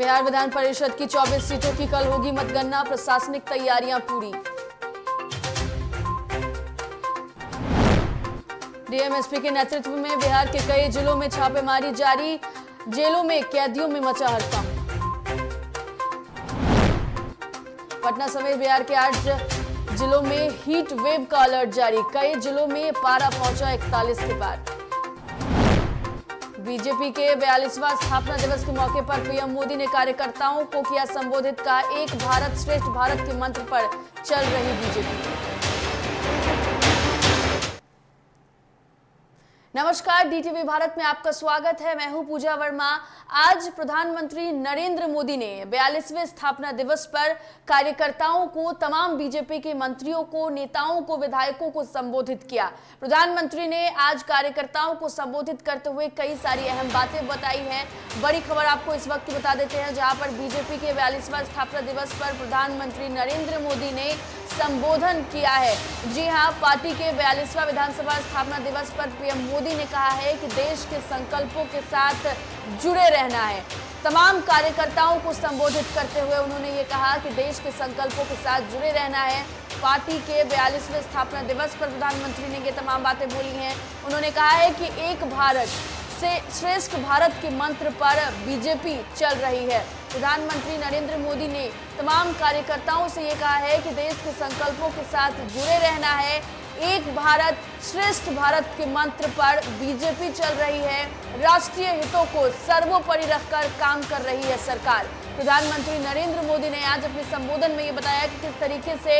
बिहार विधान परिषद की 24 सीटों की कल होगी मतगणना, प्रशासनिक तैयारियां पूरी। डीएम-एसपी के नेतृत्व में बिहार के कई जिलों में छापेमारी जारी, जेलों में कैदियों में मचा हड़कंप। पटना समेत बिहार के 8 जिलों में हीट वेव का अलर्ट जारी, कई जिलों में पारा पहुंचा 41 के पार। बीजेपी के 42वां स्थापना दिवस के मौके पर पीएम मोदी ने कार्यकर्ताओं को किया संबोधित, कहा एक भारत श्रेष्ठ भारत के मंत्र पर चल रही बीजेपी। नमस्कार, डीटीवी भारत में आपका स्वागत है। मैं हूं पूजा वर्मा। आज प्रधानमंत्री नरेंद्र मोदी ने 42वें स्थापना दिवस पर कार्यकर्ताओं को, तमाम बीजेपी के मंत्रियों को, नेताओं को, विधायकों को संबोधित किया। प्रधानमंत्री ने आज कार्यकर्ताओं को संबोधित करते हुए कई सारी अहम बातें बताई हैं। बड़ी खबर आपको इस वक्त बता देते हैं, जहां पर बीजेपी के 42वां स्थापना दिवस पर प्रधानमंत्री नरेंद्र मोदी ने संबोधन किया है। जी हां, पार्टी के 42वां विधानसभा स्थापना दिवस पर पीएम मोदी ने कहा है कि देश के संकल्पों के साथ जुड़े रहना है। तमाम कार्यकर्ताओं को संबोधित करते हुए उन्होंने ये कहा कि देश के संकल्पों के साथ जुड़े रहना है। पार्टी के 42वें स्थापना दिवस पर प्रधानमंत्री ने ये तमाम बातें बोली हैं। उन्होंने कहा है कि एक भारत से श्रेष्ठ भारत के मंत्र पर बीजेपी चल रही है। प्रधानमंत्री नरेंद्र मोदी ने तमाम कार्यकर्ताओं से ये कहा है कि देश के संकल्पों के साथ जुड़े रहना है। एक भारत श्रेष्ठ भारत के मंत्र पर बीजेपी चल रही है। राष्ट्रीय हितों को सर्वोपरि रखकर काम कर रही है सरकार। प्रधानमंत्री नरेंद्र मोदी ने आज अपने संबोधन में ये बताया कि किस तरीके से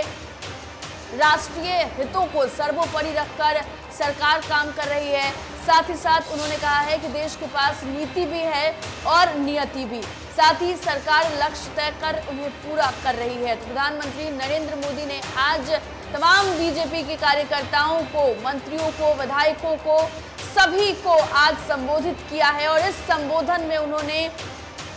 राष्ट्रीय हितों को सर्वोपरि रखकर सरकार काम कर रही है। साथ ही साथ उन्होंने कहा है कि देश के पास नीति भी है और नियति भी, साथ ही सरकार लक्ष्य तय कर उन्हें पूरा कर रही है। प्रधानमंत्री नरेंद्र मोदी ने आज तमाम बीजेपी के कार्यकर्ताओं को, मंत्रियों को, विधायकों को, सभी को आज संबोधित किया है और इस संबोधन में उन्होंने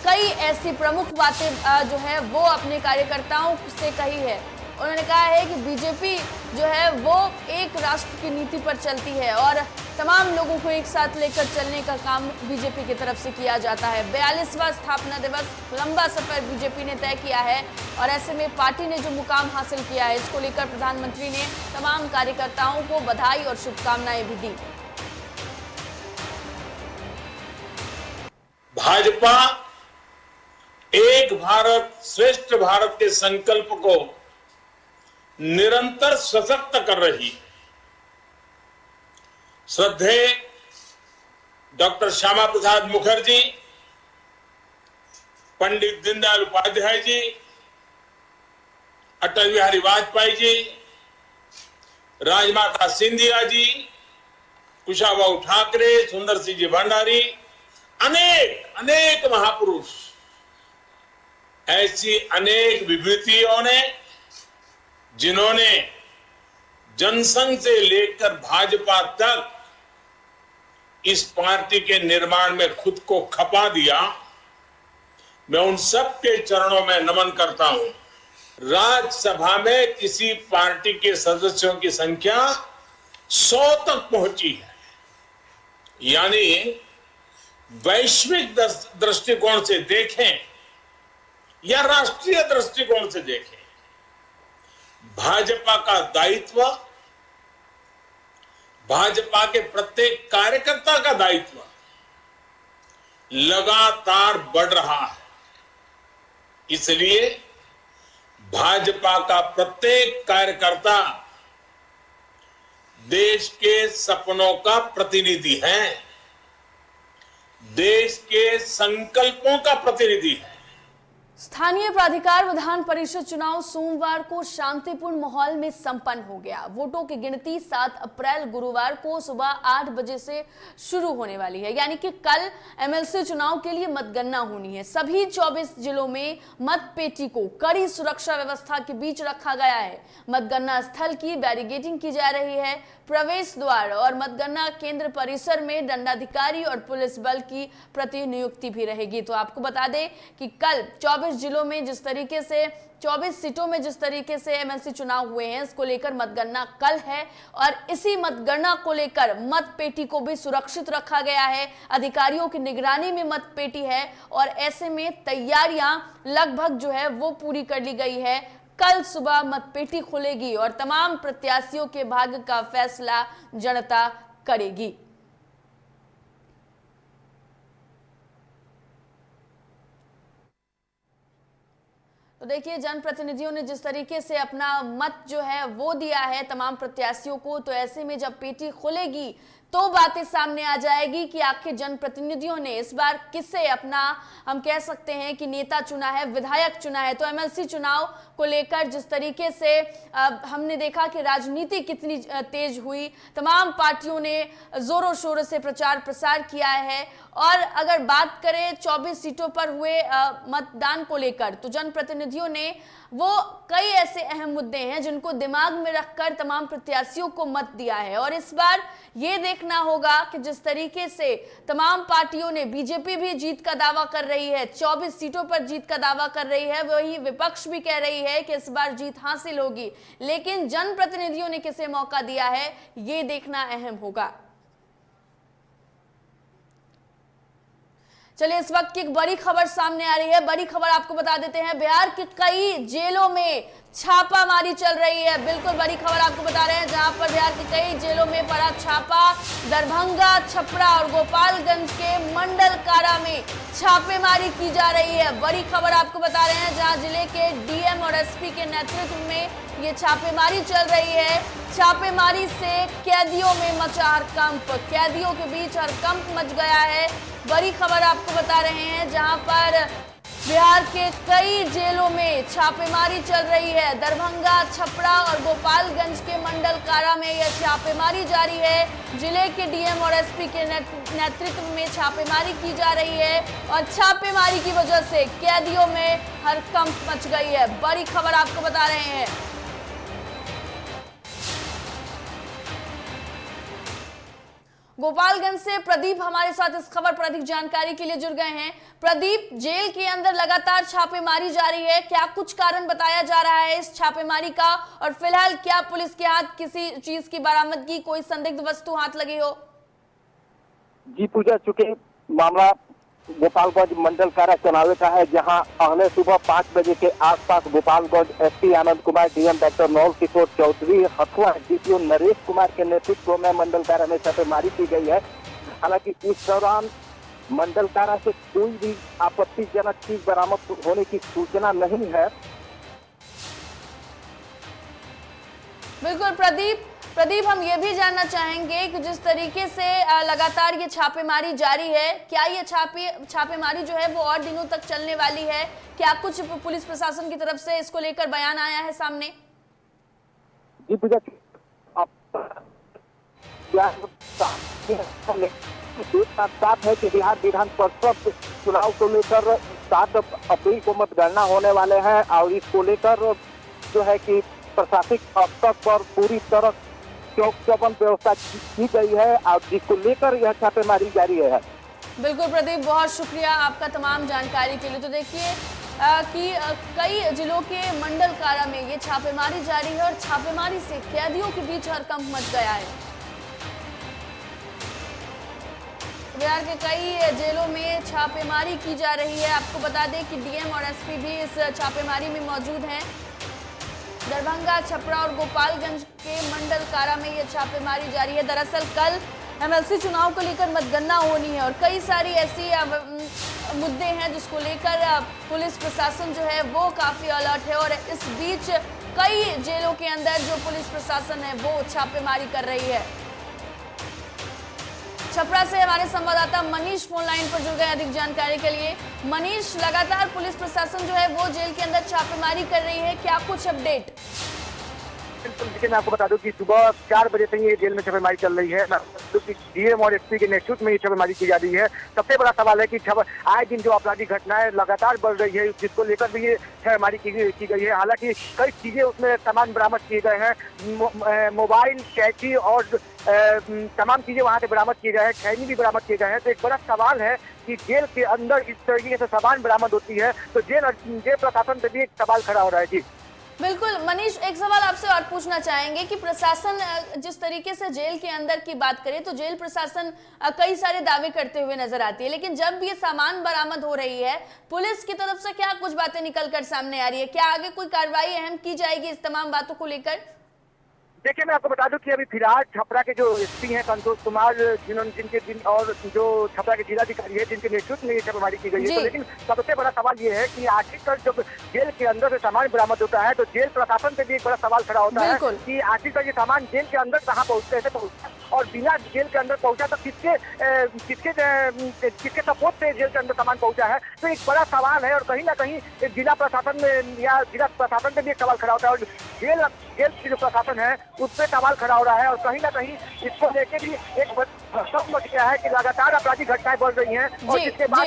कई ऐसी प्रमुख बातें जो है वो अपने कार्यकर्ताओं से कही है। उन्होंने कहा है कि बीजेपी जो है वो एक राष्ट्र की नीति पर चलती है और तमाम लोगों को एक साथ लेकर चलने का काम बीजेपी की तरफ से किया जाता है। 42वां स्थापना दिवस लंबा सफर बीजेपी ने तय किया है और ऐसे में पार्टी ने जो मुकाम हासिल किया है, इसको लेकर प्रधानमंत्री ने तमाम कार्यकर्ताओं को बधाई और शुभकामनाएं भी दी। भाजपा एक भारत श्रेष्ठ भारत के संकल्प को निरंतर सशक्त कर रही है। श्रद्धेय डॉक्टर श्यामा प्रसाद मुखर्जी, पंडित दीनदयाल उपाध्याय जी, अटल बिहारी वाजपेयी जी, राजमाता सिंधिया जी, कुशाभाऊ ठाकरे, सुंदर सिंह जी भंडारी, अनेक महापुरुष, ऐसी अनेक विभूतियों ने, जिन्होंने जनसंघ से लेकर भाजपा तक इस पार्टी के निर्माण में खुद को खपा दिया, मैं उन सब के चरणों में नमन करता हूं। राज्यसभा में किसी पार्टी के सदस्यों की संख्या 100 तक पहुंची है, यानी वैश्विक दृष्टिकोण से देखें या राष्ट्रीय दृष्टिकोण से देखें, भाजपा का दायित्व, भाजपा के प्रत्येक कार्यकर्ता का दायित्व लगातार बढ़ रहा है। इसलिए भाजपा का प्रत्येक कार्यकर्ता देश के सपनों का प्रतिनिधि है, देश के संकल्पों का प्रतिनिधि है। स्थानीय प्राधिकार विधान परिषद चुनाव सोमवार को शांतिपूर्ण माहौल में संपन्न हो गया। वोटों की गिनती 7 अप्रैल गुरुवार को सुबह 8 बजे से शुरू होने वाली है, यानी कि कल एमएलसी चुनाव के लिए मतगणना होनी है। सभी 24 जिलों में मतपेटी को कड़ी सुरक्षा व्यवस्था के बीच रखा गया है। मतगणना स्थल की बैरिकेडिंग की जा रही है। प्रवेश द्वार और मतगणना केंद्र परिसर में दंडाधिकारी और पुलिस बल की प्रतिनियुक्ति भी रहेगी। तो आपको बता दें कि कल 24 जिलों में जिस तरीके से 24 सीटों में जिस तरीके से एमएलसी चुनाव हुए हैं, इसको लेकर मतगणना कल है और इसी मतगणना को लेकर मतपेटी को भी सुरक्षित रखा गया है। अधिकारियों की निगरानी में मतपेटी है और ऐसे में तैयारियां लगभग जो है वो पूरी कर ली गई है। कल सुबह मतपेटी खुलेगी और तमाम प्रत्याशियों के भाग्य का फैसला जनता करेगी। तो देखिए, जनप्रतिनिधियों ने जिस तरीके से अपना मत जो है वो दिया है तमाम प्रत्याशियों को, तो ऐसे में जब पेटी खुलेगी तो बातें सामने आ जाएगी कि आखिर जनप्रतिनिधियों ने इस बार किसे अपना, हम कह सकते हैं कि नेता चुना है, विधायक चुना है। तो एमएलसी चुनाव को लेकर जिस तरीके से हमने देखा कि राजनीति कितनी तेज हुई, तमाम पार्टियों ने जोरों शोरों से प्रचार प्रसार किया है। और अगर बात करें 24 सीटों पर हुए मतदान को लेकर, तो जनप्रतिनिधियों ने वो कई ऐसे अहम मुद्दे हैं जिनको दिमाग में रखकर तमाम प्रत्याशियों को मत दिया है। और इस बार ये देखना होगा कि जिस तरीके से तमाम पार्टियों ने, बीजेपी भी जीत का दावा कर रही है, 24 सीटों पर जीत का दावा कर रही है, वही विपक्ष भी कह रही है कि इस बार जीत हासिल होगी, लेकिन जनप्रतिनिधियों ने किसे मौका दिया है ये देखना अहम होगा। चलिए, इस वक्त की एक बड़ी खबर सामने आ रही है। बड़ी खबर आपको बता देते हैं, बिहार के कई जेलों में छापामारी चल रही है। बिल्कुल बड़ी खबर आपको बता रहे हैं, जहां पर बिहार के कई जेलों में पड़ा छापा। दरभंगा, छपरा और गोपालगंज के मंडल कारा में छापेमारी की जा रही है। बड़ी खबर आपको बता रहे हैं, जहां जिले के डीएम और एसपी के नेतृत्व में ये छापेमारी चल रही है। छापेमारी से कैदियों में मचा हड़कंप, कैदियों के बीच हड़कंप मच गया है। बड़ी खबर आपको बता रहे हैं, जहां पर बिहार के कई जेलों में छापेमारी चल रही है। दरभंगा, छपरा और गोपालगंज के मंडल कारा में यह छापेमारी जारी है। जिले के डीएम और एसपी के नेतृत्व में छापेमारी की जा रही है और छापेमारी की वजह से कैदियों में हड़कंप मच गई है। बड़ी खबर आपको बता रहे हैं। गोपालगंज से प्रदीप हमारे साथ इस खबर पर अधिक जानकारी के लिए जुड़ गए हैं। प्रदीप, जेल के अंदर लगातार छापेमारी जारी है, क्या कुछ कारण बताया जा रहा है इस छापेमारी का, और फिलहाल क्या पुलिस के हाथ किसी चीज की बरामदगी, कोई संदिग्ध वस्तु हाथ लगी हो? जी पूजा, चूंकि मामला गोपालगंज मंडल कारा चुनावे का है, जहां अगले सुबह 5 बजे के आसपास Gopalganj SP Anand Kumar, DM doctor नौल Kishore Chaudhary, Hathua DPO Naresh Kumar के नेतृत्व में मंडल कारा में छापेमारी की गई है। हालांकि इस दौरान मंडल कारा से कोई भी आपत्तिजनक चीज बरामद होने की सूचना नहीं है। बिल्कुल प्रदीप, हम ये भी जानना चाहेंगे कि जिस तरीके से लगातार ये छापेमारी जारी है, क्या ये छापेमारी जो है वो और दिनों तक चलने वाली है? क्या कुछ पुलिस प्रशासन की तरफ से इसको लेकर बयान आया है सामने? जी पूजा, एक बात साफ है कि बिहार विधान परिषद चुनाव को लेकर 7 अप्रैल को मतगणना होने वाले हैं और इसको लेकर जो है कि प्रशासनिक स्तर पर पूरी तरह चौक चौबंद व्यवस्था की गई है और जिसको लेकर यह छापेमारी जारी है। बिल्कुल प्रदीप, बहुत शुक्रिया आपका तमाम जानकारी के लिए। तो देखिए कि कई जिलों के मंडल कारा में ये छापेमारी जारी है और छापेमारी से कैदियों के बीच हड़कंप मच गया है। बिहार के कई जेलों में छापेमारी की जा रही है। आपको बता दें कि डीएम और एसपी भी इस छापेमारी में मौजूद हैं। दरभंगा, छपरा और गोपालगंज के मंडल कारा में यह छापेमारी जारी है। दरअसल कल एमएलसी चुनाव को लेकर मतगणना होनी है और कई सारी ऐसी मुद्दे हैं जिसको लेकर पुलिस प्रशासन जो है वो काफी अलर्ट है और इस बीच कई जेलों के अंदर जो पुलिस प्रशासन है वो छापेमारी कर रही है। छपरा से हमारे संवाददाता मनीष फोन लाइन पर जुड़ गए अधिक जानकारी के लिए। मनीष, लगातार पुलिस प्रशासन जो है वो जेल के अंदर छापेमारी कर रही है, क्या कुछ अपडेट? देखिए मैं आपको बता दूं कि सुबह 4 बजे से ये जेल में छापेमारी चल रही है। डीएम और एसपी के नेतृत्व में ये छापेमारी की जा रही है। सबसे बड़ा सवाल है कि आए दिन जो आपराधिक घटनाएं लगातार बढ़ रही है, जिसको लेकर भी ये छापेमारी की गई है। हालांकि कई चीजें उसमें सामान बरामद किए गए हैं, मोबाइल, कैची और तमाम चीजें वहां से बरामद किए गए हैं, खैनी भी बरामद किए गए हैं। तो एक बड़ा सवाल है कि जेल के अंदर इस तरीके से सामान बरामद होती है तो जेल प्रशासन पे भी एक सवाल खड़ा हो रहा है। जी बिल्कुल मनीष, एक सवाल आपसे और पूछना चाहेंगे कि प्रशासन जिस तरीके से जेल के अंदर की बात करें तो जेल प्रशासन कई सारे दावे करते हुए नजर आती है, लेकिन जब ये सामान बरामद हो रही है पुलिस की तरफ से क्या कुछ बातें निकल कर सामने आ रही है? क्या आगे कोई कार्रवाई अहम की जाएगी इस तमाम बातों को लेकर? देखिए मैं आपको बता दूं कि अभी फिलहाल छपरा के जो एसपी हैं संतोष कुमार, और जो छपरा के जिलाधिकारी है जिनके नेतृत्व में ये छापेमारी की गई है, तो लेकिन सबसे बड़ा सवाल ये है कि आखिरकार जब जेल के अंदर से सामान बरामद होता है तो जेल प्रशासन पे भी एक बड़ा सवाल खड़ा होता है कि आखिरकार ये सामान जेल के अंदर कहाँ पहुँचते हैं और बिना जेल के अंदर पहुंचा तो किसके सपोर्ट से जेल के अंदर सामान पहुंचा है। तो एक बड़ा सवाल है और कहीं ना कहीं जिला प्रशासन में या जिला प्रशासन पे भी एक सवाल खड़ा होता है और जेल की जो प्रशासन है उस पर सवाल खड़ा हो रहा है। और कहीं ना कहीं इसको लेके भी एक सब मच गया है कि लगातार आपराधिक घटनाएं बढ़ रही हैं और जिसके बाद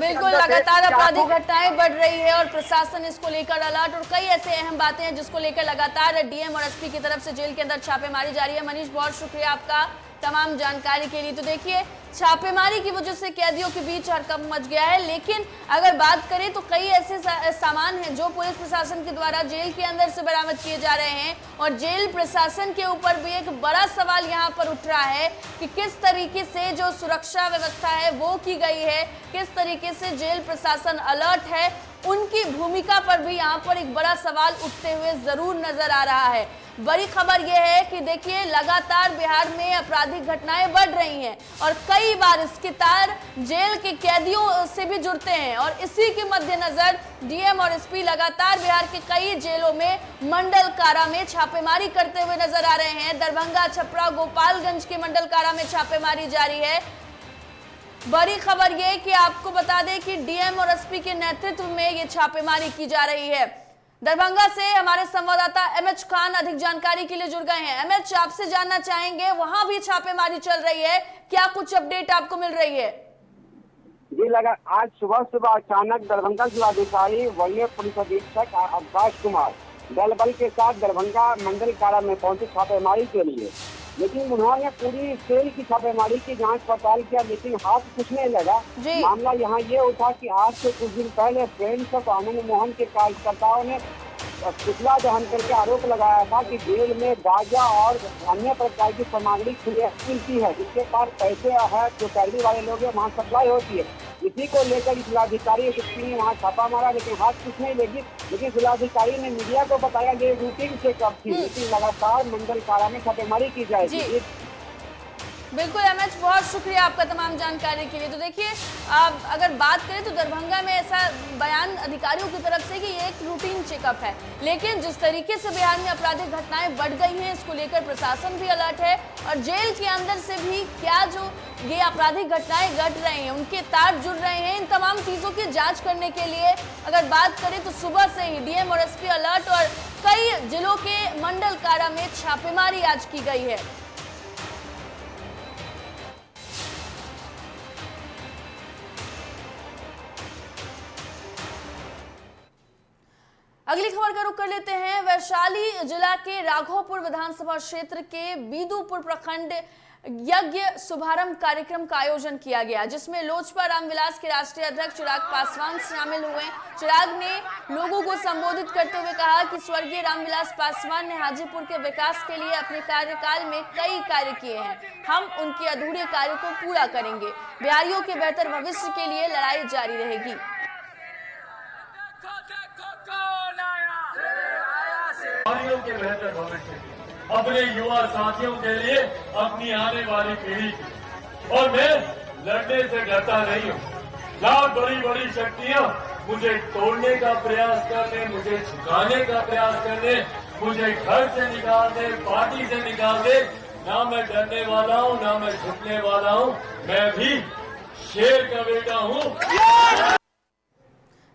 बिल्कुल लगातार आपराधिक घटनाएं बढ़ रही है और प्रशासन इसको लेकर अलर्ट और कई ऐसे अहम बातें हैं जिसको लेकर लगातार डीएम और एसपी की तरफ से जेल के अंदर छापेमारी जारी है। मनीष, बहुत शुक्रिया आपका तमाम जानकारी के लिए। तो देखिए छापेमारी की वजह से कैदियों के बीच हड़कंप मच गया है, लेकिन अगर बात करें तो कई ऐसे सामान हैं जो पुलिस प्रशासन के द्वारा जेल के अंदर से बरामद किए जा रहे हैं और जेल प्रशासन के ऊपर भी एक बड़ा सवाल यहाँ पर उठ रहा है कि किस तरीके से जो सुरक्षा व्यवस्था है वो की गई है, किस तरीके से जेल प्रशासन अलर्ट है, उनकी भूमिका पर भी यहाँ पर एक बड़ा सवाल उठते हुए जरूर नजर आ रहा है। बड़ी खबर यह है कि देखिए लगातार बिहार में आपराधिक घटनाएं बढ़ रही हैं और कई बार इसके तार जेल के कैदियों से भी जुड़ते हैं और इसी के मद्देनजर डीएम और एसपी लगातार बिहार के कई जेलों में मंडल कारा में छापेमारी करते हुए नजर आ रहे हैं। दरभंगा, छपरा, गोपालगंज के मंडल कारा में छापेमारी जारी है। बड़ी खबर यह कि आपको बता दें कि डीएम और एसपी के नेतृत्व में ये छापेमारी की जा रही है। दरभंगा से हमारे संवाददाता एमएच खान अधिक जानकारी के लिए जुड़ गए हैं। एमएच, आपसे जानना चाहेंगे वहां भी छापेमारी चल रही है, क्या कुछ अपडेट आपको मिल रही है? जी आज सुबह अचानक दरभंगा जिलाधिकारी वरीय पुलिस अधीक्षक अवकाश कुमार दल बल के साथ दरभंगा मंडल कारा में पहुंचे छापेमारी के लिए, लेकिन उन्होंने पूरी सेल की छापेमारी की जांच पड़ताल किया लेकिन हाथ कुछ नहीं लगा। मामला यहाँ ये उठा कि आज से कुछ दिन पहले फ्रेंड्स ऑफ आनंद मोहन के कार्यकर्ताओं ने पुतला दहन करके आरोप लगाया था कि जेल में गांजा और अन्य प्रकार की सामग्री मिलती है, जिसके पास पैसे है जो कैदी वाले लोग हैं वहाँ सप्लाई होती है। इसी को लेकर जिलाधिकारी ने वहाँ छापा मारा लेकिन हाथ कुछ नहीं लगी। लेकिन जिलाधिकारी ने मीडिया को बताया कि रूटीन चेकअप थी, लेकिन लगातार मंडल कारा में छापेमारी की जाएगी। बिल्कुल एमएच, बहुत शुक्रिया आपका तमाम जानकारी के लिए। तो देखिए अगर बात करें तो दरभंगा में ऐसा बयान अधिकारियों की तरफ से कि ये एक रूटीन चेकअप है, लेकिन जिस तरीके से बिहार में आपराधिक घटनाएं बढ़ गई हैं इसको लेकर प्रशासन भी अलर्ट है और जेल के अंदर से भी क्या जो ये आपराधिक घटनाएं घट रहे हैं उनके तार जुड़ रहे हैं, इन तमाम चीजों की जांच करने के लिए अगर बात करें तो सुबह से ही डीएम और एसपी अलर्ट और कई जिलों के मंडल कारा में छापेमारी आज की गई है। अगली खबर का रुख कर लेते हैं। वैशाली जिला के राघोपुर विधानसभा क्षेत्र के बीदूपुर प्रखंड यज्ञ शुभारंभ कार्यक्रम का आयोजन किया गया, जिसमें लोजपा रामविलास के राष्ट्रीय अध्यक्ष चिराग पासवान शामिल हुए। चिराग ने लोगों को संबोधित करते हुए कहा कि स्वर्गीय रामविलास पासवान ने हाजीपुर के विकास के लिए अपने कार्यकाल में कई कार्य किए हैं, हम उनके अधूरे कार्य को पूरा करेंगे, बिहारियों के बेहतर भविष्य के लिए लड़ाई जारी रहेगी। के बेहतर भविष्य, अपने युवा साथियों के लिए, अपनी आने वाली पीढ़ी की। और मैं लड़ने से डरता नहीं हूँ। लाख बड़ी बड़ी शक्तियाँ मुझे तोड़ने का प्रयास करने, मुझे झुकाने का प्रयास करने, मुझे घर से निकाल दे, पार्टी से निकाल दे, ना मैं डरने वाला हूँ ना मैं झुकने वाला हूँ, मैं भी शेर का बेटा हूँ।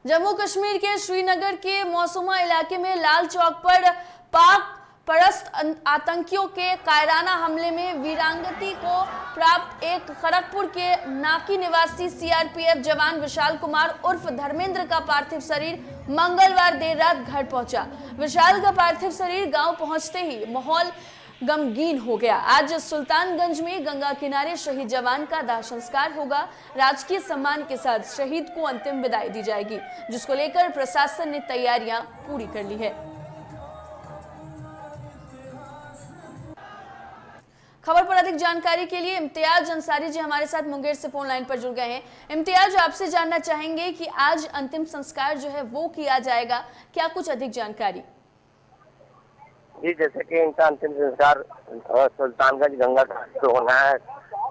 जम्मू कश्मीर के श्रीनगर के मौसुमा इलाके में लाल चौक पर पाक परस्त आतंकियों के कायराना हमले में वीरांगना को प्राप्त एक खड़गपुर के नाकी निवासी सीआरपीएफ जवान विशाल कुमार उर्फ धर्मेंद्र का पार्थिव शरीर मंगलवार देर रात घर पहुंचा। विशाल का पार्थिव शरीर गांव पहुंचते ही माहौल गमगीन हो गया। आज सुल्तानगंज में गंगा किनारे शहीद जवान का दाह संस्कार होगा। राजकीय सम्मान के साथ शहीद को अंतिम विदाई दी जाएगी, जिसको लेकर प्रशासन ने तैयारियां पूरी कर ली है। खबर पर अधिक जानकारी के लिए इम्तियाज अंसारी जी हमारे साथ मुंगेर से फोन लाइन पर जुड़ गए हैं। इम्तियाज, आपसे जानना चाहेंगे कि आज अंतिम संस्कार जो है वो किया जाएगा, क्या कुछ अधिक जानकारी? जी, जैसे कि इनका अंतिम संस्कार सुल्तानगंज गंगा घाट पे होना है,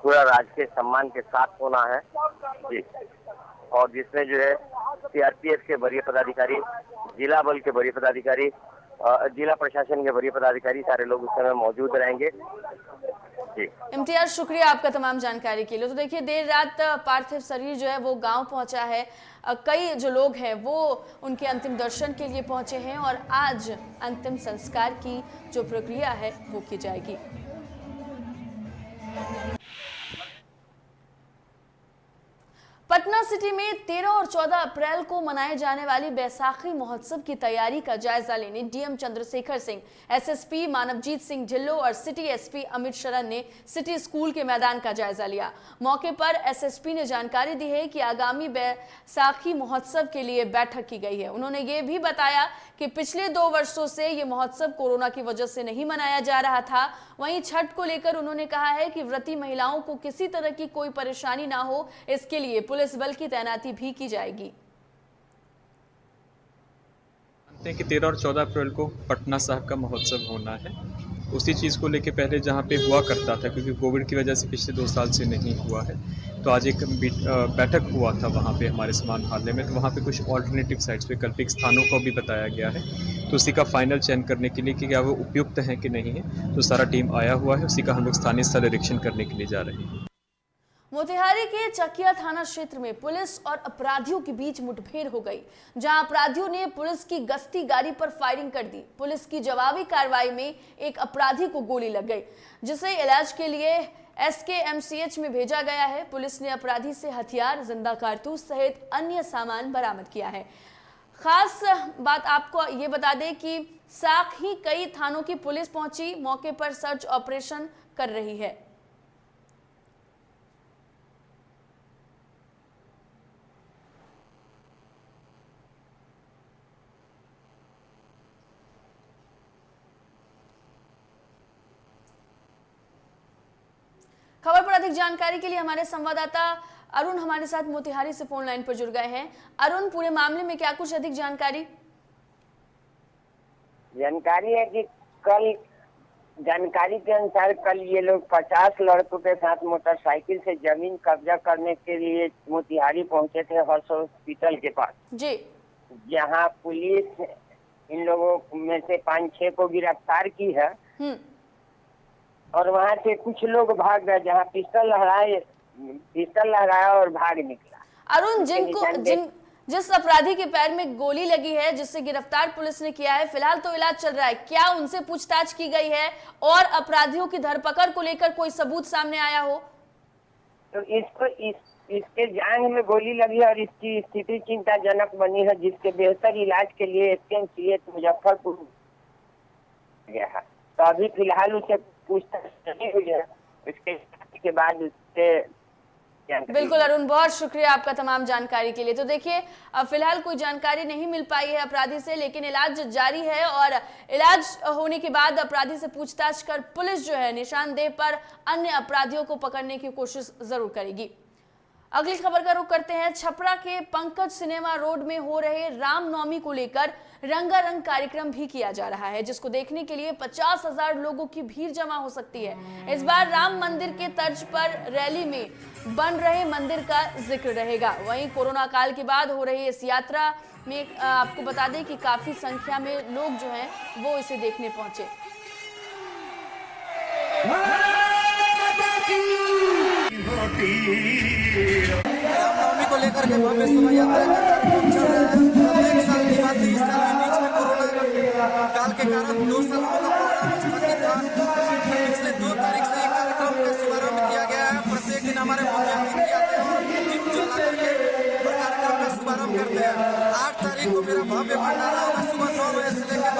पूरा राजकीय सम्मान के साथ होना है जी। और जिसमें जो है सीआरपीएफ के वरीय पदाधिकारी, जिला बल के वरीय पदाधिकारी, जिला प्रशासन के वरीय पदाधिकारी सारे लोग उस समय मौजूद रहेंगे जी। इम्तियाज, शुक्रिया आपका तमाम जानकारी के लिए। तो देखिए, देर रात पार्थिव शरीर जो है वो गांव पहुंचा है। कई जो लोग हैं वो उनके अंतिम दर्शन के लिए पहुंचे हैं और आज अंतिम संस्कार की जो प्रक्रिया है वो की जाएगी। पटना सिटी में 13 और 14 अप्रैल को मनाए जाने वाली बैसाखी महोत्सव की तैयारी का जायजा लेने डीएम चंद्रशेखर सिंह, एसएसपी मानवजीत सिंह ढिल्लों और सिटी एसपी अमित शरण ने सिटी स्कूल के मैदान का जायजा लिया। मौके पर एसएसपी ने जानकारी दी है कि आगामी बैसाखी महोत्सव के लिए बैठक की गई है। उन्होंने ये भी बताया कि पिछले 2 वर्षों से ये महोत्सव कोरोना की वजह से नहीं मनाया जा रहा था। वहीं छठ को लेकर उन्होंने कहा है कि व्रती महिलाओं को किसी तरह की कोई परेशानी ना हो, इसके लिए पुलिस बल की तैनाती भी की जाएगी। जानते हैं कि 13 और 14 अप्रैल को पटना साहब का महोत्सव होना है। उसी चीज़ को लेके पहले जहाँ पे हुआ करता था, क्योंकि कोविड की वजह से पिछले 2 साल से नहीं हुआ है, तो आज एक बैठक हुआ था वहाँ पे हमारे समाहरणालय में। तो वहाँ पे कुछ ऑल्टरनेटिव साइट्स पे कल्पित स्थानों को भी बताया गया है, तो उसी का फाइनल चयन करने के लिए कि क्या वो उपयुक्त हैं कि नहीं है, तो सारा टीम आया हुआ है। उसी का हम लोग स्थानीय स्थल निरीक्षण करने के लिए जा रहे हैं। मोतिहारी के चकिया थाना क्षेत्र में पुलिस और अपराधियों के बीच मुठभेड़ हो गई, जहां अपराधियों ने पुलिस की गश्ती गाड़ी पर फायरिंग कर दी। पुलिस की जवाबी कार्रवाई में एक अपराधी को गोली लग गई, जिसे इलाज के लिए एसकेएमसीएच में भेजा गया है। पुलिस ने अपराधी से हथियार, जिंदा कारतूस सहित अन्य सामान बरामद किया है। खास बात आपको ये बता दें कि साथ ही कई थानों की पुलिस पहुंची मौके पर सर्च ऑपरेशन कर रही है। खबर पर अधिक जानकारी के लिए हमारे संवाददाता अरुण हमारे साथ मोतिहारी से फोन लाइन पर जुड़ गए हैं। अरुण, पूरे मामले में क्या कुछ अधिक जानकारी? जानकारी है कि कल जानकारी के अनुसार कल ये लोग 50 लड़कों के साथ मोटरसाइकिल से जमीन कब्जा करने के लिए मोतिहारी पहुंचे थे हर्ष हॉस्पिटल के पास जी, जहां पुलिस इन लोगों में से 5-6 को गिरफ्तार की है और वहां से कुछ लोग भाग गए, जहां पिस्टल लहराया और भाग निकला। अरुण, जिस अपराधी के पैर में गोली लगी है, जिससे गिरफ्तार पुलिस ने किया है, फिलहाल तो इलाज चल रहा है, क्या उनसे पूछताछ की गई है और अपराधियों की धरपकड़ को लेकर कोई सबूत सामने आया हो? तो इसके जांघ में गोली लगी है और इसकी स्थिति चिंताजनक बनी है, जिसके बेहतर इलाज के लिए एसकेएमसीएच मुजफ्फरपुर गया है। तो अभी फिलहाल उसे पूछताछ नहीं हुई है, इसके बाद उससे बिल्कुल अरुण, बहुत शुक्रिया आपका तमाम जानकारी के लिए। तो देखिए, फिलहाल कोई जानकारी नहीं मिल पाई है अपराधी से, लेकिन इलाज जारी है और इलाज होने के बाद अपराधी से पूछताछ कर पुलिस जो है निशानदेह पर अन्य अपराधियों को पकड़ने की कोशिश जरूर करेगी। अगली खबर का रुख करते हैं। छपरा के पंकज सिनेमा रोड में हो रहे रामनवमी को लेकर रंगारंग कार्यक्रम भी किया जा रहा है, जिसको देखने के लिए 50,000 लोगों की भीड़ जमा हो सकती है। इस बार राम मंदिर के तर्ज पर रैली में बन रहे मंदिर का जिक्र रहेगा। वहीं कोरोना काल के बाद हो रही इस यात्रा में आपको बता दें कि काफी संख्या में लोग जो हैं वो इसे देखने पहुंचे। रामनवमी को लेकर के भव्य शोभा यात्रा चल रहा है। एक साल की बात है, इस साल के बीच में कोरोना काल के कारण 2 साल कार्यक्रम स्थगित था। पिछले 2 तारीख से कार्यक्रम का शुभारंभ किया गया है। प्रत्येक दिन हमारे मुखिया जी आते हैं और दीप जला करके कार्यक्रम का शुभारंभ करते हैं। 8 तारीख को मेरा भव्य भंडारा होगा सुबह 9 बजे से लेकर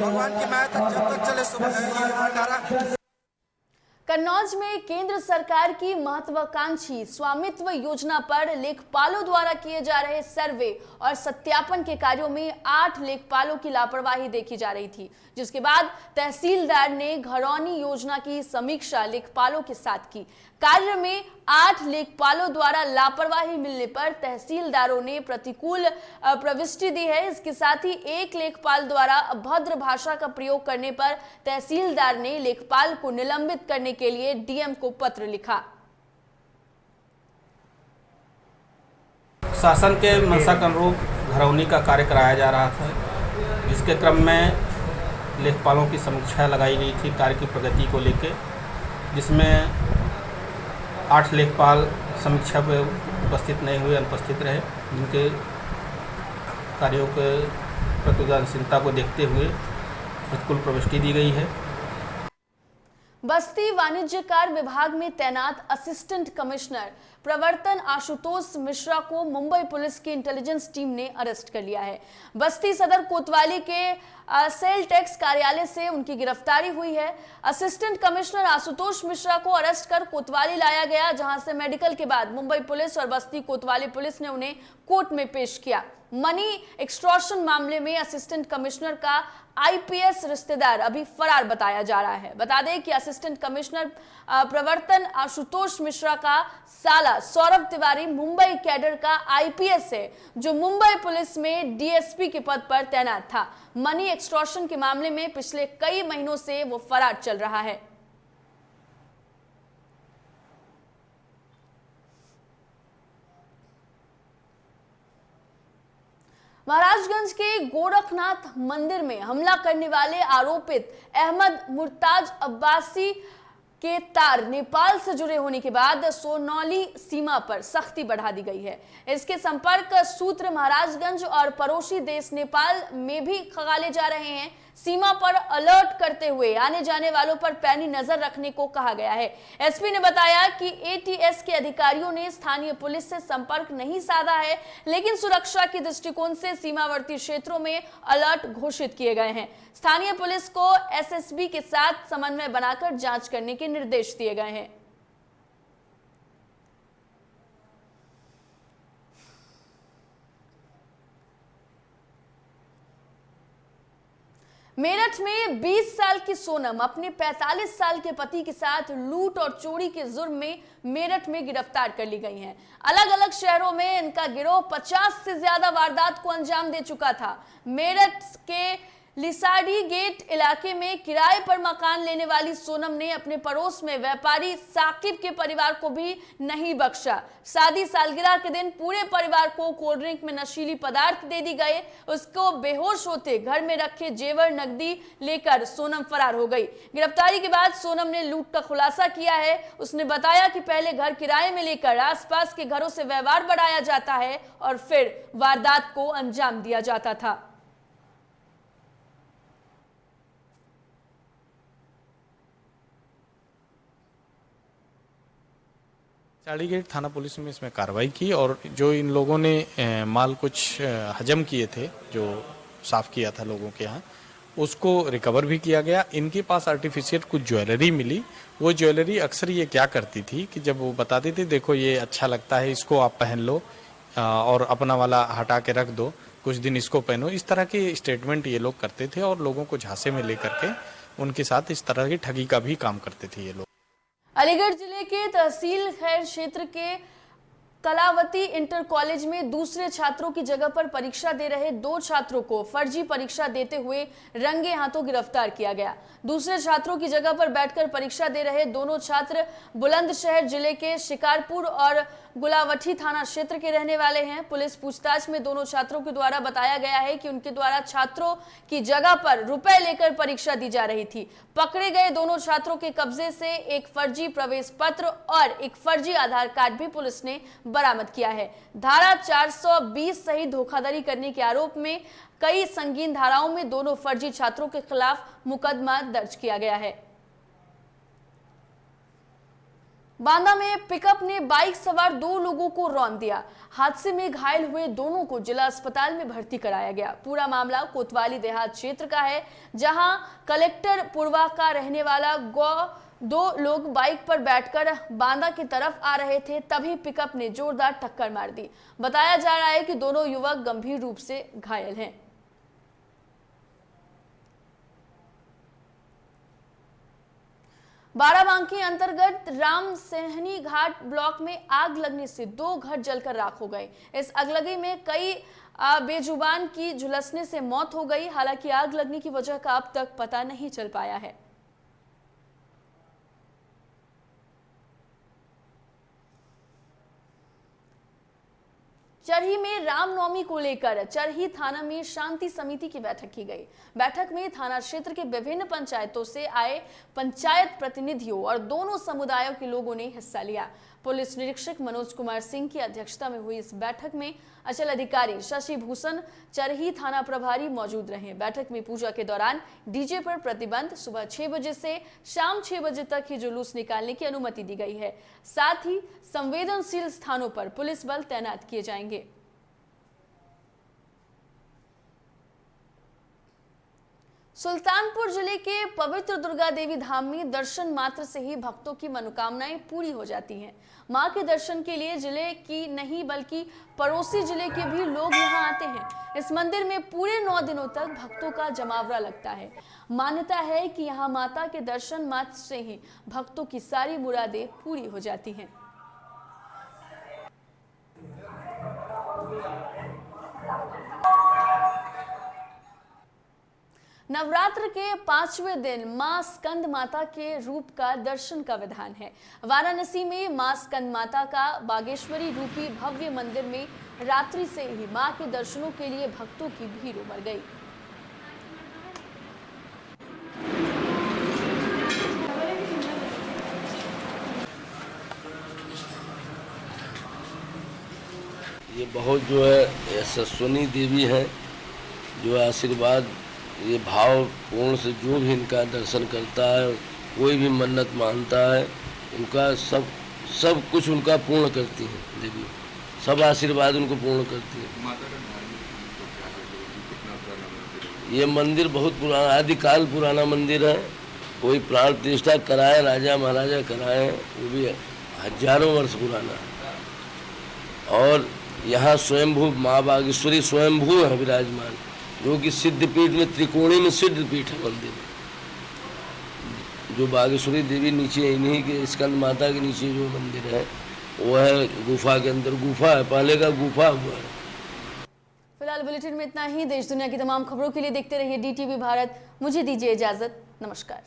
भगवान की माया तक, जब तक चले सुबह ये भंडारा। कन्नौज में केंद्र सरकार की महत्वाकांक्षी स्वामित्व योजना पर लेखपालों द्वारा किए जा रहे सर्वे और सत्यापन के कार्यों में 8 लेखपालों की लापरवाही देखी जा रही थी, जिसके बाद तहसीलदार ने घरौनी योजना की समीक्षा लेखपालों के साथ की। कार्य में 8 लेखपालों द्वारा लापरवाही मिलने पर तहसीलदारों ने प्रतिकूल प्रविष्टि दी है। इसके साथ ही एक लेखपाल द्वारा अभद्र भाषा का प्रयोग करने पर तहसीलदार ने लेखपाल को निलंबित करने के लिए डीएम को पत्र लिखा। शासन के मंशा के अनुरूप घरौनी का कार्य कराया जा रहा था, जिसके क्रम में लेखपालों की समीक्षा लगाई गई थी कार्य की प्रगति को लेकर, जिसमें 8 लेखपाल समीक्षा पे उपस्थित नहीं हुए, अनुपस्थित रहे, जिनके कार्यों के प्रति उदासीनता को देखते हुए प्रतिकूल प्रविष्टि दी गई है। बस्ती वाणिज्य कार्य विभाग में तैनात असिस्टेंट कमिश्नर प्रवर्तन आशुतोष मिश्रा को मुंबई पुलिस की इंटेलिजेंस टीम ने अरेस्ट कर लिया है। बस्ती सदर कोतवाली के सेल टैक्स कार्यालय से उनकी गिरफ्तारी हुई है। असिस्टेंट कमिश्नर आशुतोष मिश्रा को अरेस्ट कर कोतवाली लाया गया, जहां से मेडिकल के बाद मुंबई पुलिस और बस्ती कोतवाली पुलिस ने उन्हें कोर्ट में पेश किया। मनी एक्सटॉर्शन मामले में असिस्टेंट कमिश्नर का आईपीएस रिश्तेदार अभी फरार बताया जा रहा है। बता दें कि असिस्टेंट कमिश्नर प्रवर्तन आशुतोष मिश्रा का साला सौरभ तिवारी मुंबई कैडर का आईपीएस है, जो मुंबई पुलिस में डीएसपी के पद पर तैनात था। मनी एक्सटॉर्शन के मामले में पिछले कई महीनों से वो फरार चल रहा है। महाराजगंज के गोरखनाथ मंदिर में हमला करने वाले आरोपित अहमद मुर्ताज अब्बासी के तार नेपाल से जुड़े होने के बाद सोनौली सीमा पर सख्ती बढ़ा दी गई है। इसके संपर्क सूत्र महाराजगंज और पड़ोसी देश नेपाल में भी खंगाले जा रहे हैं। सीमा पर अलर्ट करते हुए आने जाने वालों पर पैनी नजर रखने को कहा गया है। एसपी ने बताया कि एटीएस के अधिकारियों ने स्थानीय पुलिस से संपर्क नहीं साधा है, लेकिन सुरक्षा के दृष्टिकोण से सीमावर्ती क्षेत्रों में अलर्ट घोषित किए गए हैं। स्थानीय पुलिस को एसएसबी के साथ समन्वय बनाकर जांच करने के निर्देश दिए गए हैं। मेरठ में 20 साल की सोनम अपने 45 साल के पति के साथ लूट और चोरी के जुर्म में मेरठ में गिरफ्तार कर ली गई हैं। अलग अलग शहरों में इनका गिरोह 50 से ज्यादा वारदात को अंजाम दे चुका था। मेरठ के लिसाडी गेट इलाके में किराए पर मकान लेने वाली सोनम ने अपने पड़ोस में व्यापारी साकिब के परिवार को भी नहीं बख्शा। शादी सालगिरह के दिन पूरे परिवार को कोल्ड ड्रिंक में नशीली पदार्थ दे दी गए। उसको बेहोश होते घर में रखे जेवर नकदी लेकर सोनम फरार हो गई। गिरफ्तारी के बाद सोनम ने लूट का खुलासा किया है। उसने बताया कि पहले घर किराए में लेकर आसपास के घरों से व्यवहार बढ़ाया जाता है और फिर वारदात को अंजाम दिया जाता था। चाड़ीगेट थाना पुलिस में इसमें कार्रवाई की और जो इन लोगों ने माल कुछ हजम किए थे, जो साफ किया था लोगों के यहाँ, उसको रिकवर भी किया गया। इनके पास आर्टिफिशियल कुछ ज्वेलरी मिली। वो ज्वेलरी अक्सर ये क्या करती थी कि जब वो बताती थी देखो ये अच्छा लगता है, इसको आप पहन लो और अपना वाला हटा के रख दो, कुछ दिन इसको पहनो, इस तरह के स्टेटमेंट ये लोग करते थे और लोगों को झांसे में लेकर के उनके साथ इस तरह की ठगी का भी काम करते थे ये लोग। अलीगढ़ जिले के तहसील खैर क्षेत्र के कलावती इंटर कॉलेज में दूसरे छात्रों की जगह पर परीक्षा दे रहे 2 छात्रों को फर्जी परीक्षा देते हुए रंगे हाथों गिरफ्तार किया गया। दूसरे छात्रों की जगह पर बैठकर परीक्षा दे रहे दोनों छात्र बुलंदशहर जिले के शिकारपुर और गुलावठी थाना क्षेत्र के रहने वाले हैं। पुलिस पूछताछ में दोनों छात्रों के द्वारा बताया गया है कि उनके द्वारा छात्रों की जगह पर रुपए लेकर परीक्षा दी जा रही थी। पकड़े गए दोनों छात्रों के कब्जे से एक फर्जी प्रवेश पत्र और एक फर्जी आधार कार्ड भी पुलिस ने बरामद किया है। धारा 420 सहित धोखाधड़ी करने के आरोप में कई संगीन धाराओं में दोनों फर्जी छात्रों के खिलाफ मुकदमा दर्ज किया गया है। बांदा में पिकअप ने बाइक सवार 2 लोगों को रौंद दिया। हादसे में घायल हुए दोनों को जिला अस्पताल में भर्ती कराया गया। पूरा मामला कोतवाली देहात क्षेत्र का है, जहां कलेक्टर पुरवा का रहने वाला 2 लोग बाइक पर बैठकर बांदा की तरफ आ रहे थे, तभी पिकअप ने जोरदार टक्कर मार दी। बताया जा रहा है कि दोनों युवक गंभीर रूप से घायल हैं। बाराबांकी अंतर्गत राम सेहनी घाट ब्लॉक में आग लगने से 2 घर जलकर राख हो गए। इस अगलगी में कई बेजुबान की झुलसने से मौत हो गई। हालांकि आग लगने की वजह का अब तक पता नहीं चल पाया है। चरही में रामनवमी को लेकर चरही थाना में शांति समिति की बैठक की गई। बैठक में थाना क्षेत्र के विभिन्न पंचायतों से आए पंचायत प्रतिनिधियों और दोनों समुदायों के लोगों ने हिस्सा लिया। पुलिस निरीक्षक मनोज कुमार सिंह की अध्यक्षता में हुई इस बैठक में अंचल अधिकारी शशि भूषण, चरही थाना प्रभारी मौजूद रहे। बैठक में पूजा के दौरान डीजे पर प्रतिबंध, सुबह 6 बजे से शाम 6 बजे तक ही जुलूस निकालने की अनुमति दी गई है। साथ ही संवेदनशील स्थानों पर पुलिस बल तैनात किए जाएंगे। सुल्तानपुर जिले के पवित्र दुर्गा देवी धाम में दर्शन मात्र से ही भक्तों की मनोकामनाएं पूरी हो जाती हैं। मां के दर्शन के लिए जिले की नहीं बल्कि पड़ोसी जिले के भी लोग यहां आते हैं। इस मंदिर में पूरे 9 दिनों तक भक्तों का जमावड़ा लगता है। मान्यता है कि यहां माता के दर्शन मात्र से ही भक्तों की सारी मुरादें पूरी हो जाती हैं। नवरात्र के 5वें दिन मां स्कंद माता के रूप का दर्शन का विधान है। वाराणसी में मां स्कंद माता का बागेश्वरी रूपी भव्य मंदिर में रात्रि से ही मां के दर्शनों के लिए भक्तों की भीड़ उमड़ गई। ये बहुत जो है सस्वनी देवी है, जो आशीर्वाद ये भाव पूर्ण से जो भी इनका दर्शन करता है, कोई भी मन्नत मानता है, उनका सब कुछ उनका पूर्ण करती है देवी। सब आशीर्वाद उनको पूर्ण करती है। ये मंदिर बहुत पुराना, आदिकाल पुराना मंदिर है। कोई प्राण प्रतिष्ठा कराए, राजा महाराजा कराए, वो भी हजारों वर्ष पुराना है। और यहाँ स्वयंभू माँ बागेश्वरी स्वयंभू है विराजमान, जो कि सिद्धपीठ में त्रिकोणी में सिद्धपीठ है मंदिर। जो बागेश्वरी देवी नीचे इन्हीं के स्कंद माता के नीचे जो मंदिर है वो है गुफा के अंदर, गुफा है, पहले का गुफा हुआ है। फिलहाल बुलेटिन में इतना ही। देश दुनिया की तमाम खबरों के लिए देखते रहिए DTV भारत। मुझे दीजिए इजाजत। नमस्कार।